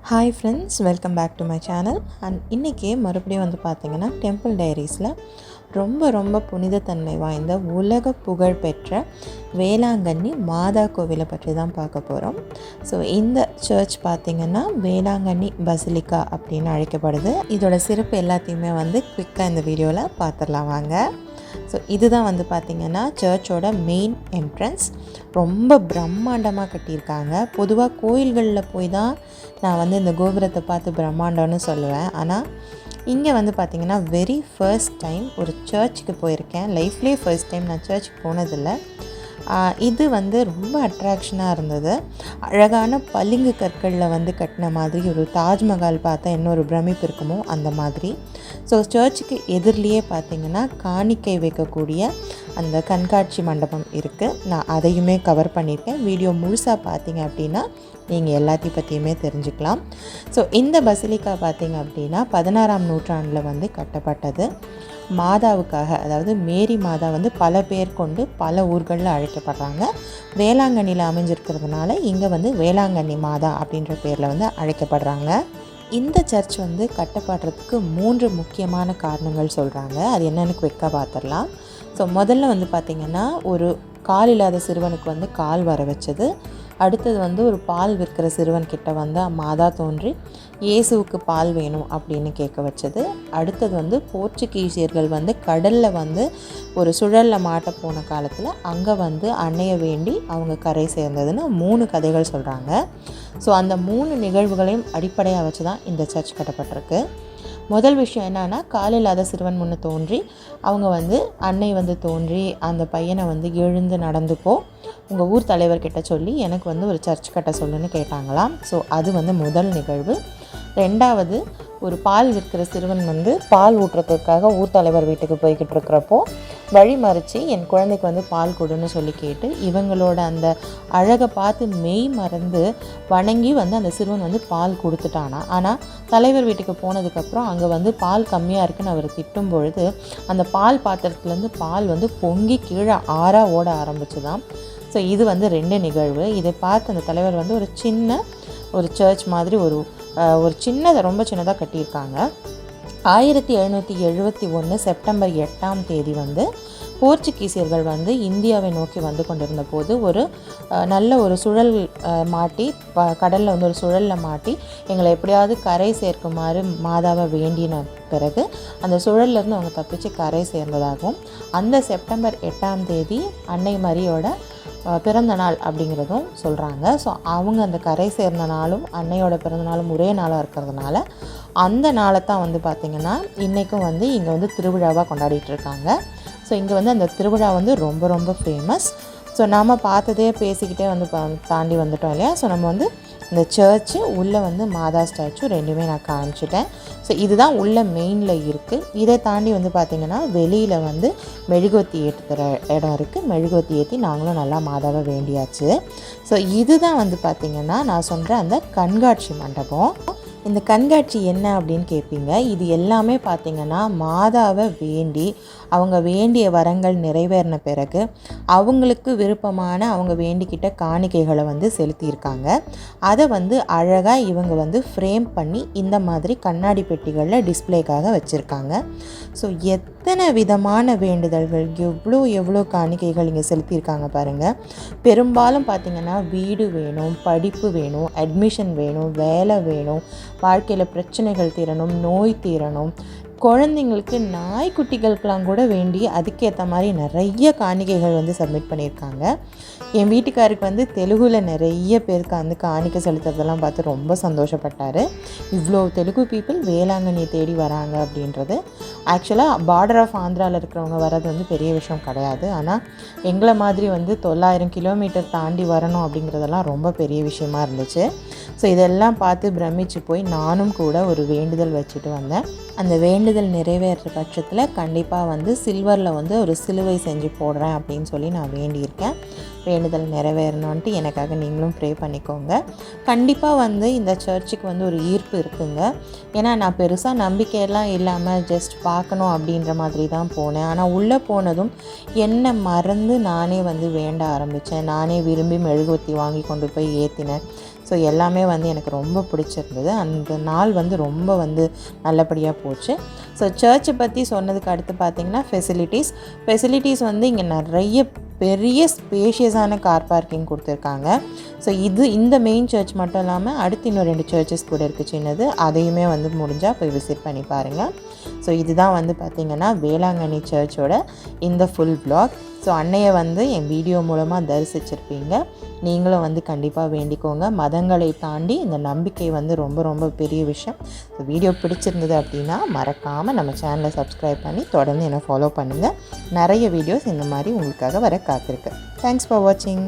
Hi friends, welcome back to my channel. And இன்றைக்கி மறுபடியும் வந்து பார்த்திங்கன்னா டெம்பிள் டைரிஸில் ரொம்ப புனிதத்தன்மை வாய்ந்த உலக புகழ் பெற்ற வேளாங்கண்ணி மாதா கோவிலை பற்றி தான் பார்க்க போகிறோம். ஸோ இந்த சர்ச் பார்த்திங்கன்னா வேளாங்கண்ணி பசிலிக்கா அப்படின்னு அழைக்கப்படுது. இதோட சிறப்பு எல்லாத்தையுமே வந்து குவிக்காக இந்த வீடியோவில் பார்த்துடலாம் வாங்க. ஸோ இதுதான் வந்து பார்த்திங்கன்னா சர்ச்சோட மெயின் என்ட்ரன்ஸ். ரொம்ப பிரம்மாண்டமாக கட்டியிருக்காங்க. பொதுவாக கோயில்களில் போய் தான் நான் வந்து இந்த கோபுரத்தை பார்த்து பிரம்மாண்டம்னு சொல்லுவேன். ஆனால் இங்கே வந்து பார்த்திங்கன்னா வெரி ஃபர்ஸ்ட் டைம் ஒரு சர்ச்சுக்கு போயிருக்கேன். லைஃப்லேயே ஃபர்ஸ்ட் டைம் நான் சர்ச்சுக்கு போனதில்லை. இது வந்து ரொம்ப அட்ராக்ஷனாக இருந்தது. அழகான பளிங்கு கற்களில் வந்து கட்டின மாதிரி ஒரு தாஜ்மஹால் பார்த்தா என்ன ஒரு பிரமிப்பு இருக்குமோ அந்த மாதிரி. ஸோ சர்ச்சுக்கு எதிரிலேயே பார்த்திங்கன்னா காணிக்கை வைக்கக்கூடிய அந்த கண்காட்சி மண்டபம் இருக்குது. நான் அதையுமே கவர் பண்ணியிருக்கேன். வீடியோ முழுசாக பார்த்தீங்க அப்படின்னா நீங்கள் எல்லாத்தையும் பற்றியுமே தெரிஞ்சுக்கலாம். ஸோ இந்த பசிலிக்கா பார்த்திங்க அப்படின்னா 16ஆம் நூற்றாண்டில் வந்து கட்டப்பட்டது. மாதாவுக்காக, அதாவது மேரி மாதா வந்து பல பேர் கொண்டு பல ஊர்களில் அழைக்கப்படுறாங்க. வேளாங்கண்ணியில் அமைஞ்சிருக்கிறதுனால இங்கே வந்து வேளாங்கண்ணி மாதா அப்படின்ற பேரில் வந்து அழைக்கப்படுறாங்க. இந்த சர்ச் வந்து கட்டப்படுறதுக்கு 3 முக்கியமான காரணங்கள் சொல்கிறாங்க. அது என்னென்னு குவிக்காக பார்த்துடலாம். ஸோ முதல்ல வந்து பார்த்திங்கன்னா ஒரு கால் இல்லாத சிறுவனுக்கு வந்து கால் வர வச்சது. அடுத்தது வந்து ஒரு பால் விற்கிற சிறுவன்கிட்ட வந்து மாதா தோன்றி இயேசுவுக்கு பால் வேணும் அப்படின்னு கேட்க வச்சது. அடுத்தது வந்து போர்ச்சுகீசியர்கள் வந்து கடலில் வந்து ஒரு சுழலில் மாட்ட போன காலத்தில் அங்கே வந்து அன்னையை வேண்டி அவங்க கரை சேர்ந்ததுன்னு 3 கதைகள் சொல்கிறாங்க. ஸோ அந்த 3 நிகழ்வுகளையும் அடிப்படையாக வச்சு தான் இந்த சர்ச் கட்டப்பட்டிருக்கு. முதல் விஷயம் என்னன்னா, காலில்லாத சிறுவன் முன்னே தோன்றி அவங்க வந்து அன்னை வந்து தோன்றி அந்த பையனை வந்து எழுந்து நடந்துக்கோ, உங்கள் ஊர் தலைவர்கிட்ட சொல்லி எனக்கு வந்து ஒரு சர்ச் கட்ட சொல்லுன்னு கேட்டாங்களாம். ஸோ அது வந்து முதல் நிகழ்வு. ரெண்டாவது, ஒரு பால் விற்கிற சிறுவன் வந்து பால் ஊட்டுறதுக்காக ஊர் தலைவர் வீட்டுக்கு போய்கிட்டு இருக்கிறப்போ வழி மறித்து என் குழந்தைக்கு வந்து பால் கொடுன்னு சொல்லி கேட்டு இவங்களோட அந்த அழகை பார்த்து மெய் மறந்து வணங்கி வந்து அந்த சிறுவன் வந்து பால் கொடுத்துட்டானா. ஆனால் தலைவர் வீட்டுக்கு போனதுக்கப்புறம் அங்கே வந்து பால் கம்மியாக இருக்குன்னு அவர் திட்டும் பொழுது அந்த பால் பாத்திரத்துலேருந்து பால் வந்து பொங்கி கீழே ஆறாக ஓட ஆரம்பிச்சுதான். ஸோ இது வந்து 2 நிகழ்வு. இதை பார்த்து அந்த தலைவர் வந்து ஒரு சர்ச் மாதிரி ஒரு சின்னதை ரொம்ப சின்னதாக கட்டியிருக்காங்க. 1771 செப்டம்பர் 8ஆம் தேதி வந்து போர்ச்சுகீசியர்கள் வந்து இந்தியாவை நோக்கி வந்து கொண்டிருந்த போது ஒரு நல்ல ஒரு சுழல் மாட்டி கடலில் வந்து ஒரு சுழலில் மாட்டி எங்களை எப்படியாவது கரை சேர்க்குமாறு மாதாவை வேண்டின பிறகு அந்த சுழல்லேருந்து அவங்க தப்பிச்சு கரை சேர்ந்ததாகவும் அந்த செப்டம்பர் 8ஆம் தேதி அன்னை மரியோட பிறந்த நாள் அப்படிங்கிறதும் சொல்கிறாங்க. ஸோ அவங்க அந்த கரை சேர்ந்த நாளும் அன்னையோட பிறந்த நாளும் ஒரே நாளாக இருக்கிறதுனால அந்த நாளை தான் வந்து பார்த்திங்கன்னா இன்றைக்கும் வந்து இங்கே வந்து திருவிழாவாக கொண்டாடிட்டு இருக்காங்க. ஸோ இங்கே வந்து அந்த திருவிழா வந்து ரொம்ப ஃபேமஸ். ஸோ நாம் பார்த்ததே பேசிக்கிட்டே வந்து தாண்டி வந்துட்டோம் இல்லையா. ஸோ நம்ம வந்து இந்த சர்ச்சு உள்ளே வந்து மாதா ஸ்டாச்சு 2மே நான் காமிச்சிட்டேன். ஸோ இதுதான் உள்ள மெயினில் இருக்குது. இதை தாண்டி வந்து பார்த்திங்கன்னா வெளியில் வந்து மெழுகுவத்தி ஏற்றுகிற இடம் இருக்குது. மெழுகுவத்தி ஏற்றி நாங்களும் நல்லா மாதாவை வேண்டியாச்சு. ஸோ இதுதான் வந்து பார்த்திங்கன்னா நான் சொல்கிற அந்த கண்காட்சி மண்டபம். இந்த கண்காட்சி என்ன அப்படின்னு கேட்பீங்க. இது எல்லாமே பார்த்திங்கன்னா மாதாவை வேண்டி அவங்க வேண்டிய வரங்கள் நிறைவேறின பிறகு அவங்களுக்கு விருப்பமான அவங்க வேண்டிக்கிட்ட காணிக்கைகளை வந்து செலுத்தியிருக்காங்க. அதை வந்து அழகாக இவங்க வந்து ஃப்ரேம் பண்ணி இந்த மாதிரி கண்ணாடி பெட்டிகளில் டிஸ்பிளேக்காக வச்சுருக்காங்க. ஸோ எத்தனை விதமான வேண்டுதல்கள், எவ்வளோ காணிக்கைகள் இங்கே செலுத்தியிருக்காங்க பாருங்கள். பெரும்பாலும் பார்த்திங்கன்னா வீடு வேணும், படிப்பு வேணும், அட்மிஷன் வேணும், வேலை வேணும், வாழ்க்கையில் பிரச்சனைகள் தீரணும், நோய் தீரணும், குழந்தைங்களுக்கு நாய்க்குட்டிகளுக்கெலாம் கூட வேண்டி அதுக்கேற்ற மாதிரி நிறைய காணிக்கைகள் வந்து சப்மிட் பண்ணியிருக்காங்க. என் வீட்டுக்காருக்கு வந்து தெலுங்குல நிறைய பேருக்கு வந்து காணிக்கை செலுத்துறதெல்லாம் பார்த்து ரொம்ப சந்தோஷப்பட்டார். இவ்வளோ தெலுங்கு பீப்புள் வேளாங்கண்ணியை தேடி வராங்க அப்படின்றது. ஆக்சுவலாக பார்டர் ஆஃப் ஆந்திராவில் இருக்கிறவங்க வர்றது வந்து பெரிய விஷயம் கிடையாது. ஆனால் எங்களை மாதிரி வந்து 900 கிலோமீட்டர் தாண்டி வரணும் அப்படிங்கிறதெல்லாம் ரொம்ப பெரிய விஷயமா இருந்துச்சு. ஸோ இதெல்லாம் பார்த்து பிரமிச்சு போய் நானும் கூட ஒரு வேண்டுதல் வச்சுட்டு வந்தேன். அந்த வேண்டுதல் நிறைவேறுற பட்சத்தில் கண்டிப்பாக வந்து சில்வரில் வந்து ஒரு சிலுவை செஞ்சு போடுறேன் அப்படின்னு சொல்லி நான் வேண்டியிருக்கேன். வேண்டுதல் நிறைவேறணுன்ட்டு எனக்காக நீங்களும் ப்ரே பண்ணிக்கோங்க. கண்டிப்பாக வந்து இந்த சர்ச்சுக்கு வந்து ஒரு ஈர்ப்பு இருக்குங்க. ஏன்னா நான் பெருசாக நம்பிக்கையெல்லாம் இல்லாமல் ஜஸ்ட் பார்க்கணும் அப்படின்ற மாதிரி தான் போனேன். ஆனால் உள்ளே போனதும் என்னை மறந்து நானே வந்து வேண்ட ஆரம்பித்தேன். நானே விரும்பி மெழுகுவர்த்தி வாங்கி கொண்டு போய் ஏற்றினேன். ஸோ எல்லாமே வந்து எனக்கு ரொம்ப பிடிச்சிருந்தது. அந்த நாள் வந்து ரொம்ப வந்து நல்லபடியாக போச்சு. ஸோ சர்ச்சை பற்றி சொன்னதுக்கு அடுத்து பார்த்திங்கன்னா ஃபெசிலிட்டிஸ் வந்து இங்கே நிறைய பெரிய ஸ்பேஷியஸான கார் பார்க்கிங் கொடுத்துருக்காங்க. ஸோ இந்த மெயின் சர்ச் மட்டும் இல்லாமல் அடுத்து இன்னும் 2 சர்ச்சஸ் கூட இருக்குது சின்னது. அதையுமே வந்து முடிஞ்சால் போய் விசிட் பண்ணி பாருங்கள். ஸோ இதுதான் வந்து பார்த்திங்கன்னா வேளாங்கண்ணி சர்ச்சோட இந்த ஃபுல் vlog. ஸோ அன்னையை வந்து என் வீடியோ மூலமாக தரிசிச்சிருப்பீங்க. நீங்களும் வந்து கண்டிப்பாக வேண்டிக்கோங்க. மதங்களை தாண்டி இந்த நம்பிக்கை வந்து ரொம்ப ரொம்ப பெரிய விஷயம். ஸோ வீடியோ பிடிச்சிருந்தது அப்படின்னா மறக்காமல் நம்ம சேனலை சப்ஸ்கிரைப் பண்ணி தொடர்ந்து என்னை ஃபாலோ பண்ணுங்கள். நிறைய வீடியோஸ் இந்த மாதிரி உங்களுக்காக வர காத்திருக்கு. தேங்க்ஸ் ஃபார் வாட்சிங்.